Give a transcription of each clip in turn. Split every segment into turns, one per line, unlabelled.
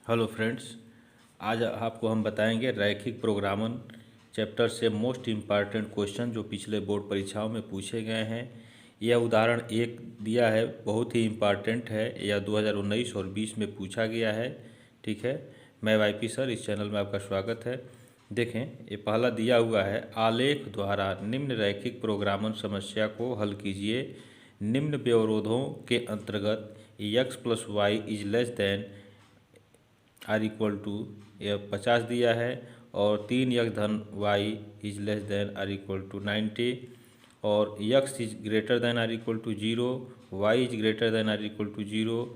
Hello friends, आज आपको हम बताएंगे रैखिक प्रोग्रामन चैप्टर से मोस्ट इम्पॉर्टेंट क्वेश्चन जो पिछले बोर्ड परीक्षाओं में पूछे गए हैं। यह उदाहरण एक दिया है, बहुत ही इम्पॉर्टेंट है। यह 2019 और 20 में पूछा गया है। ठीक है, मैं वाईपी सर, इस चैनल में आपका स्वागत है। देखें, ये पहला दिया हुआ है, आलेख द्वारा निम्न रैखिक प्रोग्रामन समस्या को हल कीजिए। निम्न व्यवरोधों के अंतर्गत x plus y is less than or equal to, यह 50 दिया है, और 3x धन y is less than or equal to 90, और x is greater than or equal to 0, y is greater than or equal to 0,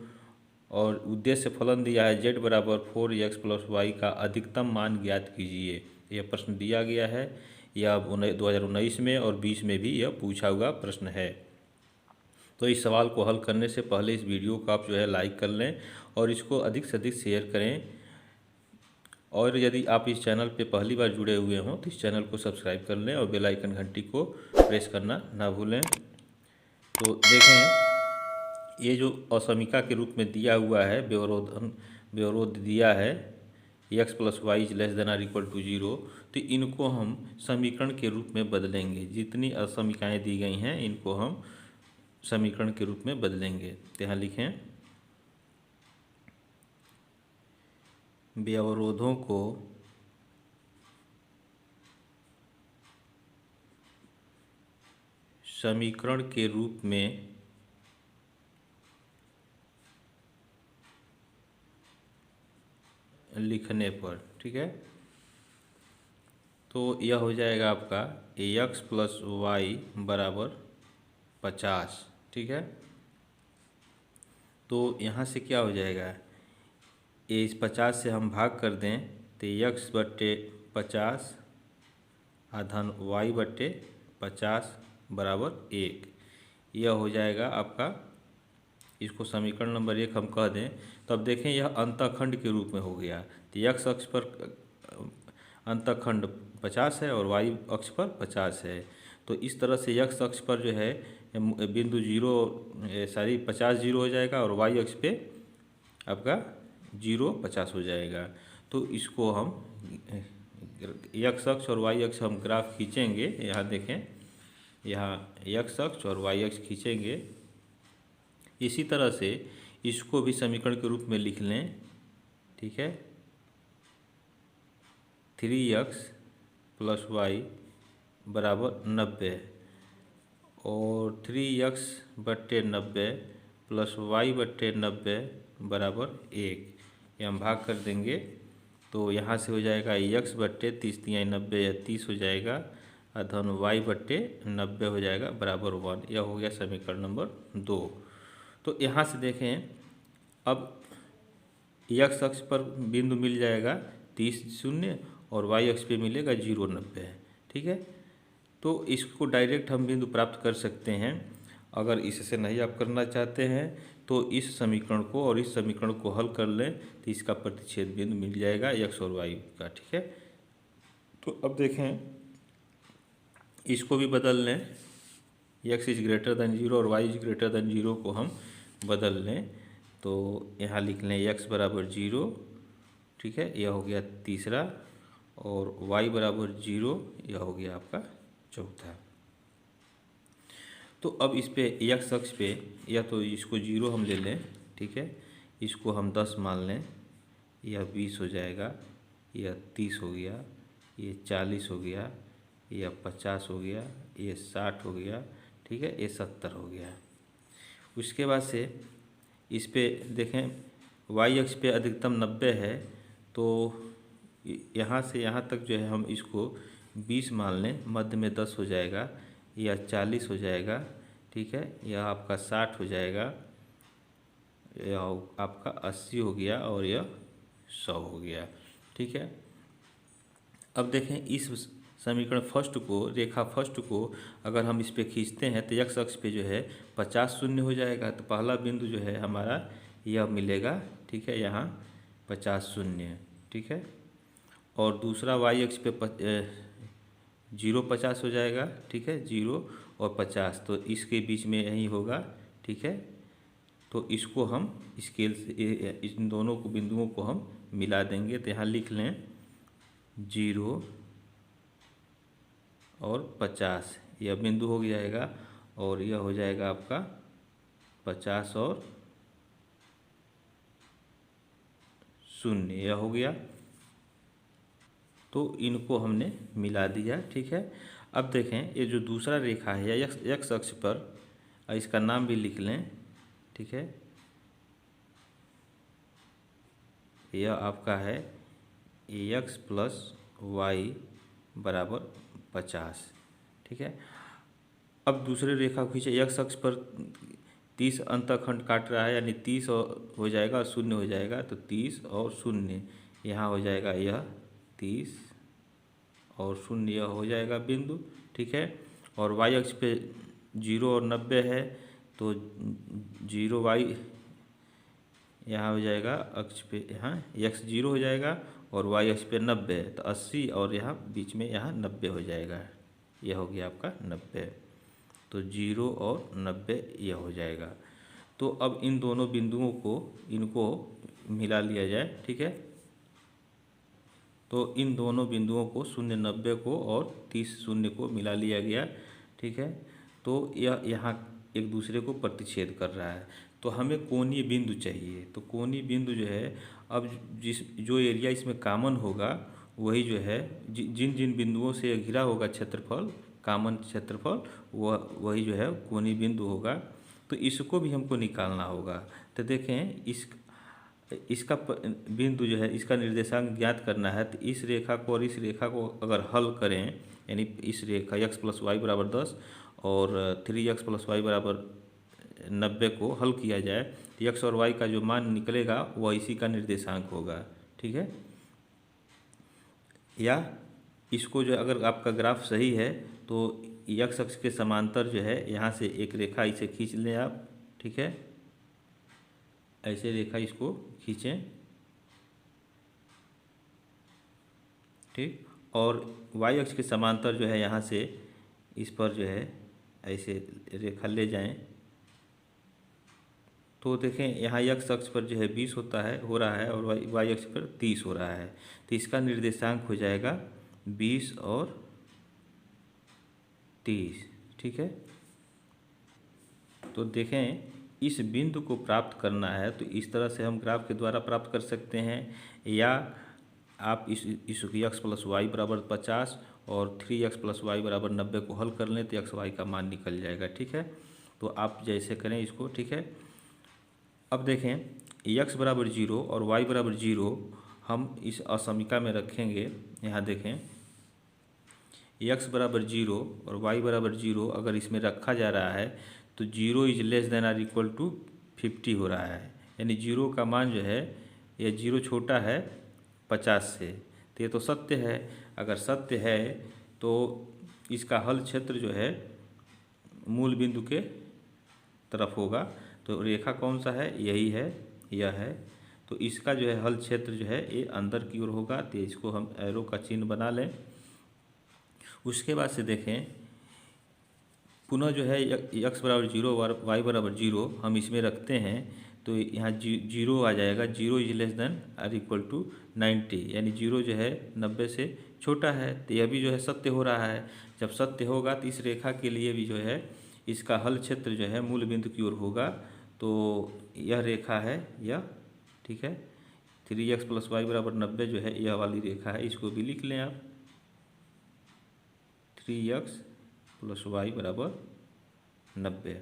और उद्देश्य फलन दिया है z बराबर 4x प्लस वाई का अधिकतम मान ज्ञात कीजिए। यह प्रश्न दिया गया है। यह 2019 में और 20 में भी यह पूछा हुआ प्रश्न है। तो इस सवाल को हल करने से पहले इस वीडियो को आप जो है लाइक कर लें और इसको अधिक से अधिक शेयर करें। और यदि आप इस चैनल पे पहली बार जुड़े हुए हों तो इस चैनल को सब्सक्राइब कर लें और बेल आइकन घंटी को प्रेस करना ना भूलें। तो देखें, ये जो असमीका के रूप में दिया हुआ है, व्यवरोध दिया है x plus y is less than or equal to 0, तो इनको हम समीकरण के रूप में बदलेंगे। जितनी असमीकाएँ दी गई हैं इनको हम समीकरण के रूप में बदलेंगे। तो यहाँ लिखें, व्यवरोधों को समीकरण के रूप में लिखने पर, ठीक है, तो यह हो जाएगा आपका x प्लस वाई बराबर 50। ठीक है, तो यहाँ से क्या हो जाएगा, इस 50 से हम भाग कर दें तो x बट्टे 50 आधन y बट्टे 50 बराबर 1। यह हो जाएगा आपका, इसको समीकरण नंबर 1 हम कह दें। तो अब देखें, यह अंतःखंड के रूप में हो गया। तो x अक्ष पर अंतःखंड 50 है और y अक्ष पर 50 है। तो इस तरह से x अक्ष पर जो है बिंदु 50 जीरो हो जाएगा और y अक्ष पे आपका 0 50 हो जाएगा। तो इसको हम x अक्ष और y अक्ष हम ग्राफ खींचेंगे। यहाँ देखें, यहाँ x अक्ष और y अक्ष खींचेंगे। इसी तरह से इसको भी समीकरण के रूप में लिख लें। ठीक है, 3x प्लस वाई बराबर 90 और 3x बट्टे 90 प्लस वाई बट्टे 90 बराबर 1। ये हम भाग कर देंगे तो यहाँ से हो जाएगा x बट्टे 30 तियाई 90 या 30 हो जाएगा, अधन y बट्टे 90 हो जाएगा बराबर 1। यह हो गया समीकरण नंबर 2। तो यहाँ से देखें, अब x अक्ष पर बिंदु मिल जाएगा 30 शून्य और y अक्ष पे मिलेगा 0 90। ठीक है, तो इसको डायरेक्ट हम बिंदु प्राप्त कर सकते हैं। अगर इससे नहीं आप करना चाहते हैं तो इस समीकरण को और इस समीकरण को हल कर लें तो इसका प्रतिच्छेद बिंदु मिल जाएगा x और y का। ठीक है, तो अब देखें, इसको भी बदल लें, x इज ग्रेटर दैन 0 और y इज ग्रेटर दैन 0 को हम बदल लें। तो यहाँ लिख लें x बराबर 0। ठीक है, यह हो गया तीसरा, और y बराबर 0, यह हो गया आपका चौथा। तो अब इस पे x अक्ष पे या तो इसको 0 हम ले लें। ठीक है, इसको हम 10 मान लें, यह 20 हो जाएगा, यह 30 हो गया, ये 40 हो गया, यह 50 हो गया, ये 60 हो गया। ठीक है, ये 70 हो गया। उसके बाद से इस पे देखें, y अक्ष पे अधिकतम 90 है, तो यहाँ से यहाँ तक जो है हम इसको 20 मान लें, मध्य में 10 हो जाएगा, यह 40 हो जाएगा। ठीक है, यह आपका 60 हो जाएगा, यह आपका 80 हो गया और यह 100 हो गया। ठीक है, अब देखें, इस समीकरण फर्स्ट को, रेखा फर्स्ट को अगर हम इस पे खींचते हैं तो x अक्ष पे जो है 50 शून्य हो जाएगा। तो पहला बिंदु जो है हमारा यह मिलेगा। ठीक है, यहाँ 50 शून्य। ठीक है, और दूसरा y अक्ष पे 0 50 हो जाएगा। ठीक है, 0 और 50, तो इसके बीच में यही होगा। ठीक है, तो इसको हम स्केल से इन दोनों को बिंदुओं को हम मिला देंगे। तो यहाँ लिख लें 0 और 50, यह बिंदु हो जाएगा और यह हो जाएगा आपका 50 और 0, यह हो गया। तो इनको हमने मिला दिया, ठीक है। अब देखें ये जो दूसरा रेखा है एक्स अक्ष पर, इसका नाम भी लिख लें, ठीक है। यह आपका है x प्लस वाई बराबर 50, ठीक है। अब दूसरे रेखा को खींचे, एक्स अक्ष पर 30 अंतःखंड काट रहा है, यानी 30 हो जाएगा और 0 हो जाएगा। तो 30 और 0 यहाँ हो जाएगा, यह 30 और 0 यह हो जाएगा बिंदु, ठीक है। और वाई अक्ष पे 0 और 90 है, तो 0 वाई यहाँ हो जाएगा अक्ष पे, यहाँ x 0 हो जाएगा और वाई अक्ष पे 90 है, तो 80 और यहाँ बीच में यहाँ 90 हो जाएगा, यह हो गया आपका 90। तो 0 और 90 यह हो जाएगा। तो अब इन दोनों बिंदुओं को इनको मिला लिया जाए, ठीक है। तो इन दोनों बिंदुओं को 0 90 को और 30 0 को मिला लिया गया, ठीक है। तो यह यहाँ एक दूसरे को प्रतिच्छेद कर रहा है। तो हमें कोणीय बिंदु चाहिए। तो कोणीय बिंदु जो है, अब जो एरिया इसमें कॉमन होगा वही जो है, जिन जिन बिंदुओं से घिरा होगा क्षेत्रफल, कॉमन क्षेत्रफल, वही जो है कोणीय बिंदु होगा। तो इसको भी हमको निकालना होगा। तो देखें इसका बिंदु जो है, इसका निर्देशांक ज्ञात करना है। तो इस रेखा को और इस रेखा को अगर हल करें, यानी इस रेखा x प्लस वाई बराबर 10 और 3x प्लस वाई बराबर 90 को हल किया जाए, तो x और y का जो मान निकलेगा वह इसी का निर्देशांक होगा, ठीक है। या इसको जो अगर आपका ग्राफ सही है तो x अक्ष के समांतर जो है यहाँ से एक रेखा इसे खींच लें आप, ठीक है। ऐसे रेखा इसको खींचें, ठीक। और y अक्ष के समांतर जो है यहाँ से इस पर जो है ऐसे रेखा ले जाएं। तो देखें यहाँ x अक्ष पर जो है 20 हो रहा है और y अक्ष पर 30 हो रहा है। तो इसका निर्देशांक हो जाएगा 20 और 30, ठीक है। तो देखें इस बिंदु को प्राप्त करना है तो इस तरह से हम ग्राफ के द्वारा प्राप्त कर सकते हैं, या आप इस x प्लस वाई बराबर 50 और 3x प्लस वाई बराबर 90 को हल कर लें तो x y का मान निकल जाएगा, ठीक है। तो आप जैसे करें इसको, ठीक है। अब देखें x बराबर 0 और y बराबर 0 हम इस असमीका में रखेंगे। यहाँ देखें x बराबर 0 और y बराबर 0 अगर इसमें रखा जा रहा है तो 0 is less than or equal to 50 हो रहा है, यानी 0 का मान जो है, यह 0 छोटा है 50 से। तो ये तो सत्य है। अगर सत्य है तो इसका हल क्षेत्र जो है मूल बिंदु के तरफ होगा। तो रेखा कौन सा है, यही है, यह है। तो इसका जो है हल क्षेत्र जो है ये अंदर की ओर होगा। तो इसको हम एरो का चिन्ह बना लें। उसके बाद से देखें पुनः जो है x बराबर 0 y बराबर 0 हम इसमें रखते हैं तो यहाँ 0 आ जाएगा। 0 is less than or equal to 90, यानी 0 जो है 90 से छोटा है। तो यह भी जो है सत्य हो रहा है। जब सत्य होगा तो इस रेखा के लिए भी जो है इसका हल क्षेत्र जो है मूल बिंदु की ओर होगा। तो यह रेखा है यह, ठीक है। 3x प्लस वाई बराबर 90 जो है यह वाली रेखा है, इसको भी लिख लें आप। 3x प्लस वाई बराबर 90।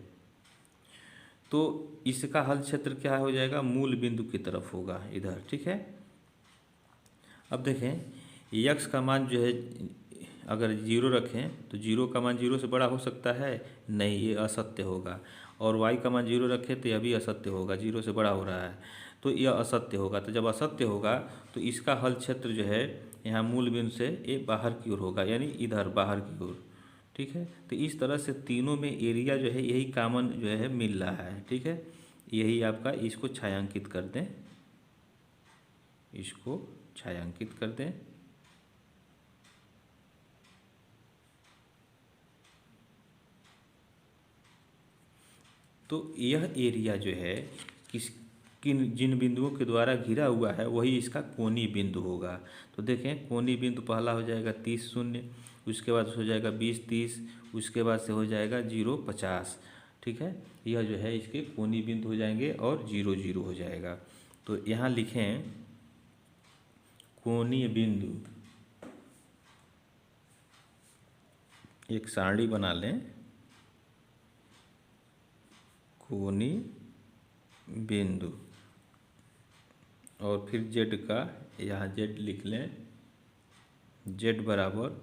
तो इसका हल क्षेत्र क्या हो जाएगा, मूल बिंदु की तरफ होगा इधर, ठीक है। अब देखें x का मान जो है अगर 0 रखें तो 0 का मान 0 से बड़ा हो सकता है, नहीं, ये असत्य होगा। और y का मान 0 रखें तो यह भी असत्य होगा, 0 से बड़ा हो रहा है, तो यह असत्य होगा। तो जब असत्य होगा तो इसका हल क्षेत्र जो है यहाँ मूल बिंदु से ये बाहर की ओर होगा, यानी इधर बाहर की ओर, ठीक है। तो इस तरह से तीनों में एरिया जो है यही कॉमन जो है मिल रहा है, ठीक है। यही आपका, इसको छायांकित कर दें, इसको छायांकित कर दें। तो यह एरिया जो है किस किन जिन बिंदुओं के द्वारा घिरा हुआ है वही इसका कोणीय बिंदु होगा। तो देखें कोणीय बिंदु पहला हो जाएगा 30 शून्य, उसके बाद हो जाएगा 20 30, उसके बाद से हो जाएगा 0 50। ठीक है, यह जो है इसके कोणीय बिंदु हो जाएंगे और 0 0 हो जाएगा। तो यहाँ लिखें कोणीय बिंदु, एक सारणी बना लें, कोणीय बिंदु, और फिर जेड का यहाँ जेड लिख लें, जेड बराबर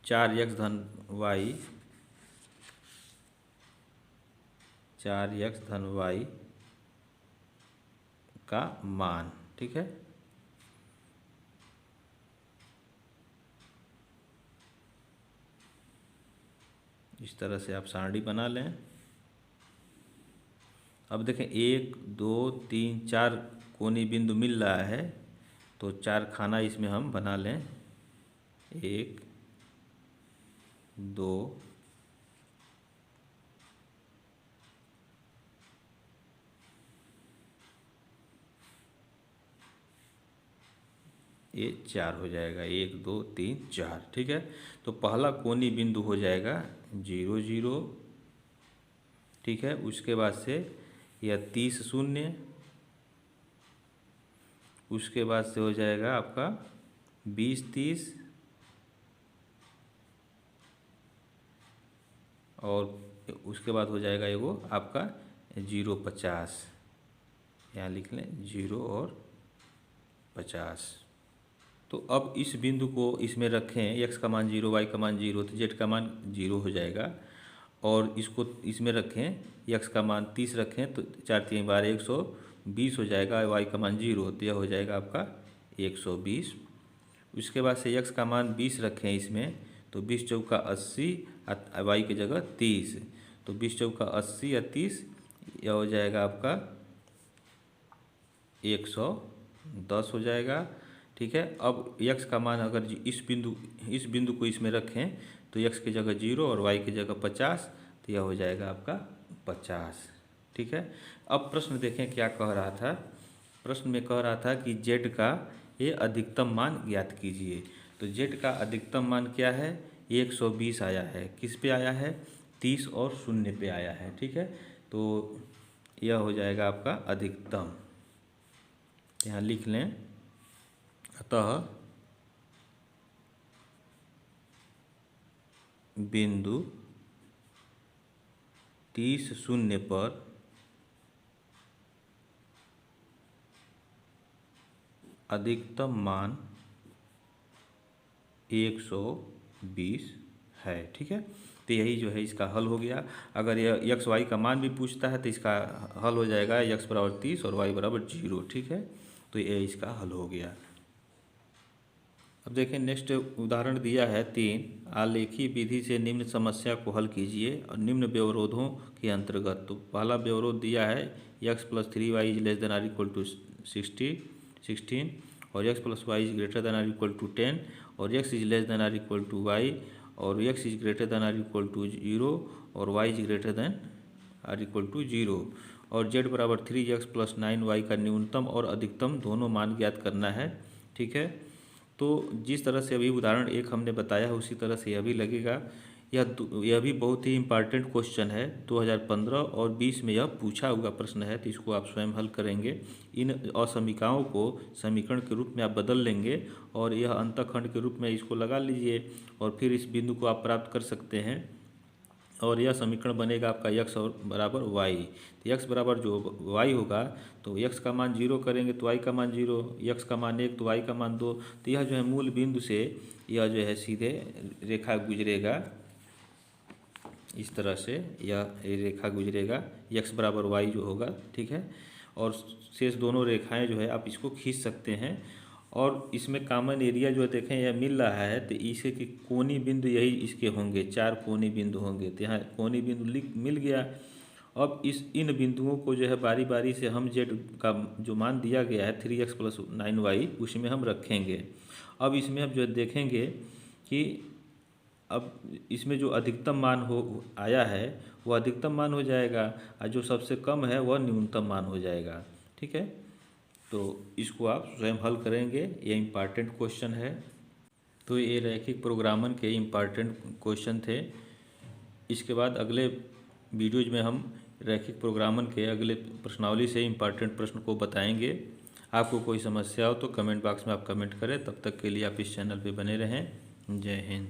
4x धन y, 4x धन y का मान। ठीक है, इस तरह से आप सारणी बना लें। अब देखें 1 2 3 4 कोणीय बिंदु मिल रहा है, तो 4 खाना इसमें हम बना लें, 1 2 ये 4 हो जाएगा, 1 2 3 4। ठीक है, तो पहला कोणीय बिंदु हो जाएगा 0 0। ठीक है, उसके बाद से यह 30 शून्य, उसके बाद से हो जाएगा आपका 20 30, और उसके बाद हो जाएगा एगो आपका 0 50। यहाँ लिख लें 0 और 50। तो अब इस बिंदु को इसमें रखें, x का मान 0 y का मान 0, तो z का मान 0 हो जाएगा। और इसको इसमें रखें, x का मान 30 रखें तो 4 3 12 120 हो जाएगा, y का मान 0, तो यह हो जाएगा आपका 120। उसके बाद से x का मान 20 रखें इसमें, तो 20 चौका 80, y की जगह 30, तो 20 चौका 80 या 30, यह हो जाएगा आपका 110 हो जाएगा। ठीक है, अब x का मान अगर इस बिंदु को इसमें रखें तो x की जगह 0 और y की जगह 50, तो यह हो जाएगा आपका 50। ठीक है, अब प्रश्न देखें क्या कह रहा था। प्रश्न में कह रहा था कि z का ये अधिकतम मान ज्ञात कीजिए। तो z का अधिकतम मान क्या है, 120 आया है। किस पे आया है, 30 और 0 पे आया है। ठीक है, तो यह हो जाएगा आपका अधिकतम, यहाँ लिख लें। अतः बिंदु 30 शून्य पर अधिकतम मान 120 है। ठीक है, तो यही जो है इसका हल हो गया। अगर यह एक्स वाई का मान भी पूछता है तो इसका हल हो जाएगा x बराबर 30 और y बराबर 0। ठीक है, तो ये इसका हल हो गया। अब देखें नेक्स्ट उदाहरण दिया है 3, आलेखी विधि से निम्न समस्या को हल कीजिए और निम्न व्यवरोधों के अंतर्गत। तो पहला व्यवरोध दिया है x + 3y is less than or equal to 16 और x + y is greater than or equal to 10 और x is less than or equal to y और x is greater than or equal to 0 और y is greater than or equal to 0 और z बराबर 3x + 9y का न्यूनतम और अधिकतम दोनों मान ज्ञात करना है। ठीक है, तो जिस तरह से अभी उदाहरण 1 हमने बताया है उसी तरह से यह भी लगेगा। यह भी बहुत ही इम्पॉर्टेंट क्वेश्चन है, 2015 और 20 में यह पूछा हुआ प्रश्न है, तो इसको आप स्वयं हल करेंगे। इन असमीकाओं को समीकरण के रूप में आप बदल लेंगे और यह अंतःखंड के रूप में इसको लगा लीजिए और फिर इस बिंदु को आप प्राप्त कर सकते हैं और यह समीकरण बनेगा आपका x और बराबर y। तो x बराबर जो y होगा तो x का मान 0 करेंगे तो y का मान 0, x का मान 1 तो y का मान 2। तो यह जो है मूल बिंदु से यह जो है सीधे रेखा गुजरेगा, इस तरह से यह रेखा गुजरेगा, x बराबर y जो होगा। ठीक है, और शेष दोनों रेखाएं जो है आप इसको खींच सकते हैं और इसमें कॉमन एरिया जो देखें यह मिल रहा है, तो इसे कि कोणीय बिंदु यही इसके होंगे, 4 कोणीय बिंदु होंगे। तो यहाँ कोणीय बिंदु मिल गया। अब इन बिंदुओं को जो है बारी बारी से हम z का जो मान दिया गया है 3x + 9y उसमें हम रखेंगे। अब इसमें अब जो देखेंगे कि अब इसमें जो अधिकतम मान हो आया है वह अधिकतम मान हो जाएगा और जो सबसे कम है वह न्यूनतम मान हो जाएगा। ठीक है, तो इसको आप स्वयं हल करेंगे, ये इम्पॉर्टेंट क्वेश्चन है। तो ये रैखिक प्रोग्रामन के इम्पॉर्टेंट क्वेश्चन थे। इसके बाद अगले वीडियोज में हम रैखिक प्रोग्रामन के अगले प्रश्नावली से इम्पॉर्टेंट प्रश्न को बताएंगे। आपको कोई समस्या हो तो कमेंट बॉक्स में आप कमेंट करें। तब तक के लिए आप इस चैनल पे बने रहें। जय हिंद।